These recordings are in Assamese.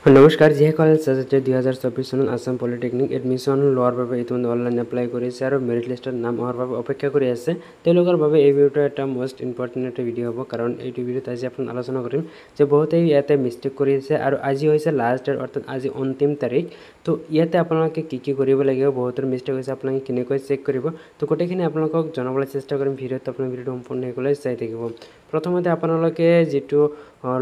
নমস্কাৰ যিসকলে চাজেতে 2024 চনত আসাম পলিটেকনিক এডমিশ্যন লোৱাৰ বাবে ইতিমধ্যে অনলাইন এপ্লাই কৰিছে আৰু মেৰিট লিষ্টত নাম অহাৰ বাবে অপেক্ষা কৰি আছে তেওঁলোকৰ বাবে এই ভিডিঅ'টো এটা মোষ্ট ইম্পৰ্টেণ্ট এটা ভিডিঅ' হ'ব কাৰণ এই ভিডিঅ'ত আজি আপোনাক আলোচনা কৰিম যে বহুতেই ইয়াতে মিষ্টেক কৰি আছে আৰু আজি হৈছে লাষ্ট ডেট অৰ্থাৎ আজি অন্তিম তাৰিখ তো ইয়াতে আপোনালোকে কি কৰিব লাগিব বহুতৰ মিষ্টেক হৈছে আপোনালোকে কেনেকৈ চেক কৰিব তো গোটেইখিনি আপোনালোকক জনাবলৈ চেষ্টা কৰিম ভিডিঅ'ত আপোনাক ভিডিঅ'টো সম্পূৰ্ণ কৰিবলৈ চাই থাকিব প্ৰথমতে আপোনালোকে যেটো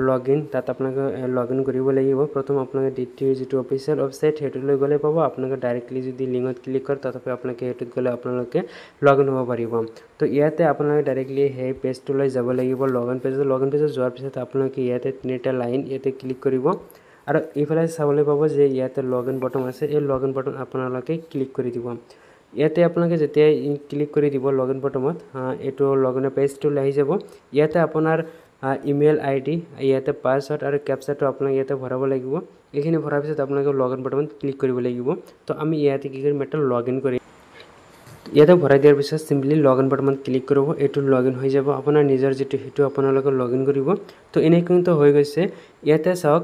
লগইন তাত আপোনালোকে লগইন কৰিব লাগিব প্ৰথম আপোনালোকে ডিটিৰ যেটো অফিচিয়েল ওয়েবসাইট হেতুলৈ গলে পাব আপোনালোকে ডাইৰেক্টলি যদি লিংকত ক্লিক কৰে তথাপি আপোনালোকে হেতুত গলে আপোনালোকে লগইন হ'ব পাৰিব তো ইয়াতে আপোনালোকে ডাইৰেক্টলি সেই পেজটোলৈ যাব লাগিব লগইন পেজত যোৱাৰ পিছত আপোনালোকে ইয়াতে তিনিটা লাইন ইয়াতে ক্লিক কৰিব আৰু ইফালে চাবলৈ পাব যে ইয়াতে লগইন বটন আছে এই লগইন বটন আপোনালোকে ক্লিক কৰি দিব ইয়াতে আপোনালোকে যেতিয়া ক্লিক কৰি দিব লগইন বটনত এটো লগইনৰ পেজটোলৈ আহি যাব ইয়াতে আপোনাৰ ইমেইল আইডি ইয়াতে পাসওয়াৰ্ড আৰু ক্যাপচাটো আপোনাক ইয়াতে ভৰাব লাগিব এইখিনি ভৰাৰ পিছত আপোনালোকে লগইন বটনত ক্লিক কৰিব লাগিব তো আমি ইয়াতে কি কৰিম এটা লগইন কৰিম ইয়াতে ভৰাই দিয়াৰ পিছত সিম্পলি লগইন বটনত ক্লিক কৰিব এটো লগইন হৈ যাব আপোনাৰ নিজৰ যেটো হেতু আপোনালোকে লগইন কৰিব তো এনে কিন্তু হৈ গৈছে ইয়াতে চাওক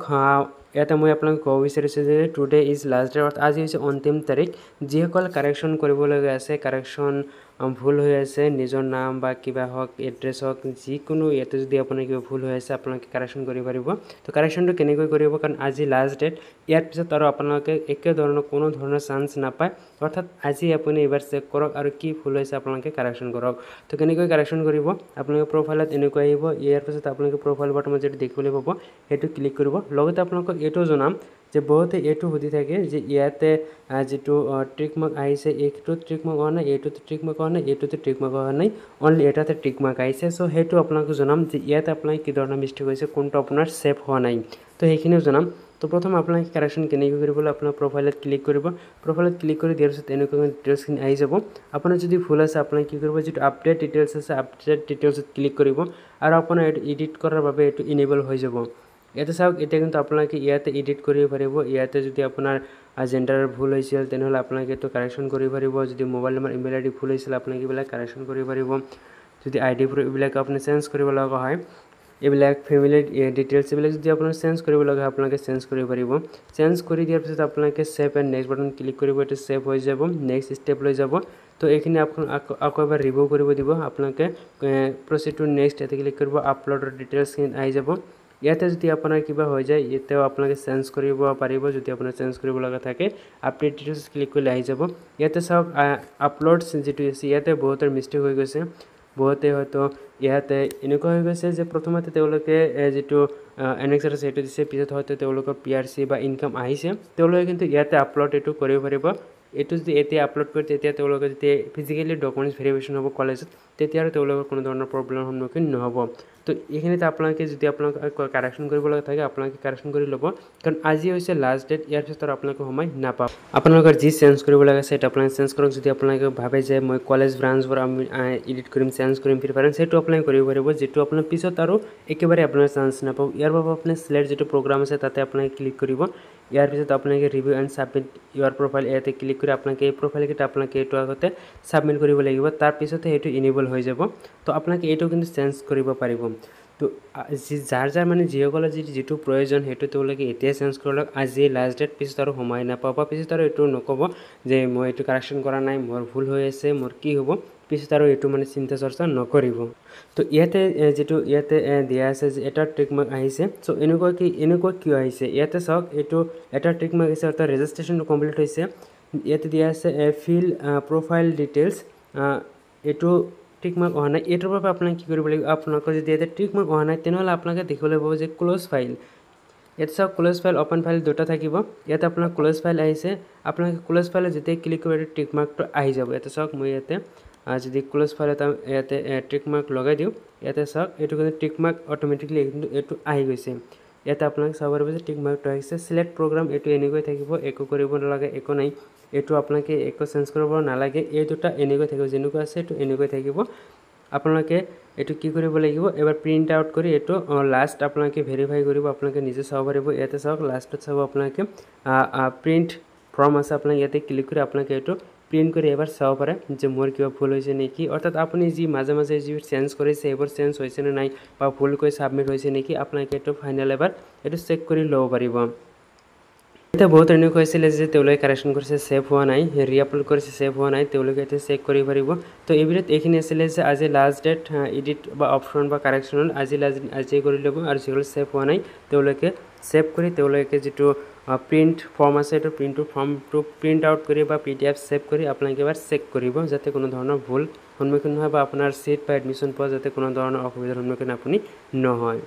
ইয়াতে মই আপোনাক ক'ব বিচাৰিছো যে টুডে ইজ লাষ্ট ডে আজি হৈছে অন্তিম তাৰিখ যিসকল কাৰেকচন কৰিব লগা আছে কাৰেকচন ভুল হৈ আছে নিজৰ নাম বা কিবা হক এড্ৰেছ হক যিকোনো ইয়াতে যদি আপোনাৰ কিবা ভুল হৈ আছে আপোনালোকে কাৰেকচন কৰিব পাৰিব তো কাৰেকচনটো কেনেকৈ কৰিব কাৰণ আজি লাষ্ট ডেট ইয়াৰ পিছত আৰু আপোনালোকে একে ধৰণৰ কোনো ধৰণৰ চান্স নাপায় অৰ্থাৎ আজি আপুনি এবাৰ চেক কৰক আৰু কি ভুল হৈছে আপোনালোকে কাৰেকচন কৰক তো কেনেকৈ কাৰেকচন কৰিব আপোনালোকে প্ৰফাইলত এনেকৈ আহিব ইয়াৰ পিছত আপোনালোকে প্ৰফাইল বটনত যেটো দেখিবলৈ পাব হেতু ক্লিক কৰিব লগতে আপোনালোকক এটো জনাম যে বহুতে এটো সুধি থাকে যে ইয়াতে যেটো ট্ৰিক মাৰ্ক আহিছে এইটো ট্ৰিক মাৰ্ক হোৱা নাই এইটোতে ট্ৰিক মাৰ্ক হোৱা নাই এইটোতে ট্ৰিক মাৰ্ক হোৱা নাই অনলি এটাতে ট্ৰিক মাৰ্ক আহিছে সো হেতু আপোনাক জনাম যে ইয়াতে আপোনাক কি ধৰণৰ মিষ্টেক হৈছে কোনটো আপোনাৰ সেভ হোৱা নাই তো সেইখিনিও জনাম তো প্ৰথম আপোনাক কাৰেকচন কেনেকৈ কৰিবলৈ আপোনাৰ প্ৰফাইলত ক্লিক কৰিব প্ৰফাইলত ক্লিক কৰি দিয়াৰ পিছত এনেকৈ ডিটেইলছখিনি আহি যাব আপোনাৰ যদি ভুল আছে আপুনি কি কৰিব যেটো আপডেট ডিটেইলছ আছে আপডেট ডিটেইলছত ক্লিক কৰিব আৰু আপোনাৰ এডিট কৰাৰ বাবে এটো ইনেবল হৈ যাব ইয়াতে চাওক এটা কিন্তু আপোনালোকে ইয়াতে এডিট কৰিব পাৰিব ইয়াতে যদি আপোনাৰ জেন্ডাৰ ভুল হৈছিল তেনেহলে আপোনালোকে এটো কাৰেকচন কৰিব পাৰিব যদি মোবাইল নম্বৰ ইমেইল আইডি ভুল হৈছিল আপোনালোকে এইবিলাক কাৰেকচন কৰিব পাৰিব যদি আইডি প্ৰুফ এইবিলাক আপুনি চেঞ্জ কৰিব লগা হয় এইবিলাক ফ্যামিলি ডিটেইলছ এইবিলাক যদি আপোনাৰ চেঞ্জ কৰিব লগা হয় আপোনালোকে চেঞ্জ কৰিব পাৰিব চেঞ্জ কৰি দিয়াৰ পিছত আপোনালোকে save and next button click কৰিব এটো সেভ হৈ যাব নেক্সট স্টেপ লৈ যাব তো এইখিনি আকৌ এবাৰ ৰিভিউ কৰিব দিব আপোনালোকে প্ৰসিড টু নেক্সট এতে ক্লিক কৰিব আপলোডৰ ডিটেইলছ আহি যাব ইয়াতে যদি আপোনাৰ কিবা হৈ যায় এতেও আপোনালোকে চেঞ্জ কৰিব পাৰিব যদি আপোনাৰ চেঞ্জ কৰিব লগা থাকে আপডেট ডিটেইলছ ক্লিক কৰিলে আহি যাব ইয়াতে চাওক আপলোডছ যেটো আছে ইয়াতে বহুতৰ মিষ্টেক হৈ গৈছে বহুতে হয়তো ইয়াতে এনেকুৱা হৈ গৈছে যে প্ৰথমতে তেওঁলোকে যেটো এনএক্সৰ সেটো দিছে পিছত হয়তো তেওঁলোকৰ পিআৰসি বা ইনকাম আহিছে তেওঁলোকে কিন্তু ইয়াতে আপলোড এটো কৰিব পাৰিব এটো যদি এতে আপলোড কৰে তেতিয়া তেওঁলোকে যদি ফিজিক্যালি ডকুমেন্টস ভেৰিফিকেশন হ'ব কলেজত তেতিয়া আৰু তেওঁলোকৰ কোনো ধৰণৰ প্ৰবলেমৰ সন্মুখীন নহব তো এইখিনিতে আপোনালোকে যদি আপোনালোকে কাৰেকচন কৰিব লগা থাকে আপোনালোকে কাৰেকচন কৰি ল'ব কাৰণ আজি হৈছে লাষ্ট ডেট ইয়াৰ পিছত আপোনালোকে সময় নাপাব আপোনালোকৰ যি চেঞ্জ কৰিব লগা আছে এটা আপোনালোকে চেঞ্জ কৰক যদি আপোনালোকে ভাবে যে মই কলেজ ব্ৰাঞ্চবোৰ আমি এডিট কৰিম চেঞ্জ কৰিম প্ৰিফাৰেন্স হেতু আপোনালোকে কৰিব পাৰিব যেটো আপোনাৰ পিছত আৰু একেবাৰে আপোনাৰ চান্স নাপাব ইয়াৰ বাবে আপুনি সিলেক্ট যেটো প্ৰগ্ৰাম আছে তাতে আপোনালোকে ক্লিক কৰিব ইয়াৰ পিছত আপোনালোকে review and submit Euro profile ইয়াতে ক্লিক কৰি আপোনালোকে এই প্ৰফাইল কিটা আপোনালোকে এটো আগতে সাবমিট কৰিব লাগিব তাৰ পিছতে হেতু ইনেবল হৈ যাব তো আপোনালোকে এটো কিন্তু চেঞ্জ কৰিব পাৰিব তো যাৰ মানে যিসকলে যেটো প্ৰয়োজন হেতু তেওঁলোকে এতিয়া চেঞ্জ কৰলক আজি লাষ্ট ডেট পিছত আৰু সময় নাপাব পিছত আৰু এটো নকব যে মই এটো কাৰেকচন কৰা নাই মোৰ ভুল হৈ আছে মোৰ কি হ'ব পিছত আৰু এটো মানে চিন্তা চৰ্চা নকৰিব তো ইয়াতে যেটো ইয়াতে দিয়া আছে যে এটা ট্ৰিক মাৰ্ক আহিছে সো এনেকুৱা কি আহিছে ইয়াতে চাওক এটো এটা ট্ৰিক মাৰ্ক আছে অৰ্থাৎ ৰেজিষ্ট্ৰেচনটো কমপ্লিট হৈছে ইয়াতে দিয়া আছে ফিল প্ৰফাইল ডিটেইলছ এটো ট্ৰিক মাৰ্ক হোৱা নাই এটোৰ বাবে আপোনালোকে কি কৰিব লাগিব আপোনালোকৰ যদি ইয়াতে ট্ৰিক মাৰ্ক হোৱা নাই তেনেহলে আপোনালোকে দেখিবলৈ পাব যে ক্লোজ ফাইল ইয়াতে চাওক ক্লোজ ফাইল ওপেন ফাইল দুটা থাকিব ইয়াতে আপোনাৰ ক্লোজ ফাইল আহিছে আপোনালোকে ক্লোজ ফাইলে যেতিয়া ক্লিক কৰিব ট্ৰিক মাৰ্কটো আহি যাব ইয়াতে চাওক মই ইয়াতে যদি ক্লোজ ফাইল এটা ইয়াতে ট্ৰিক মাৰ্ক লগাই দিও ইয়াতে চাওক এটো কিন্তু ট্ৰিক মাৰ্ক অটোমেটিক্যালি কিন্তু এটো আহি গৈছে ইয়াতে আপোনালোকে চাব পাৰিব যে ট্ৰিক মাৰ্কটো আহিছে সিলেক্ট প্ৰগ্ৰাম এটো এনেকৈ থাকিব একো কৰিব নালাগে একো নাই এটো আপোনালোকে একো চেঞ্জ কৰিব নালাগে এই দুটা এনেকৈ থাকিব যেনেকৈ আছে এটো এনেকৈ থাকিব আপোনালোকে এটো কি কৰিব লাগিব এবাৰ প্ৰিন্ট আউট কৰি এটো লাষ্ট আপোনালোকে ভেৰিফাই কৰিব আপোনালোকে নিজে চাব পাৰিব ইয়াতে চাওক লাষ্টত চাব আপোনালোকে প্ৰিন্ট ফৰ্ম আছে আপোনালোকে ইয়াতে ক্লিক কৰি আপোনালোকে এটো প্ৰিন্ট কৰি এবাৰ চাব পাৰে যে মোৰ কিবা ভুল হৈছে নেকি অৰ্থাৎ আপুনি যি মাজে মাজে যি চেঞ্জ কৰিছে এবাৰ চেঞ্জ হৈছে নে নাই বা ভুলকৈ সাবমিট হৈছে নেকি আপোনালোকে এটো ফাইনাল এবাৰ এটো চেক কৰি লব পাৰিব এতিয়া বহুত এনেকুৱা হৈছিলে যে তেওঁলোকে কাৰেকশ্যন কৰিছে ছেভ হোৱা নাই, ৰিআপলোড কৰিছে ছেভ হোৱা নাই, তেওঁলোকে এতিয়া চেক কৰিব পাৰিব। তো এই ভিডিঅ'ত এইখিনি আছিলে যে আজি লাষ্ট ডেট এডিট বা অপশ্যন বা কাৰেকশ্যনত আজি কৰি ল'ব, আৰু যিসকল ছেভ হোৱা নাই তেওঁলোকে ছেভ কৰি তেওঁলোকে যিটো প্ৰিণ্ট ফৰ্ম আছে সেইটো ফৰ্মটো প্ৰিণ্ট আউট কৰি বা PDF ছেভ কৰি আপোনালোকে এবাৰ চেক কৰিব যাতে কোনো ধৰণৰ ভুল সন্মুখীন নহয় বা আপোনাৰ চিট বা এডমিশ্যন পোৱা যাতে কোনো ধৰণৰ অসুবিধাৰ সন্মুখীন আপুনি নহয়।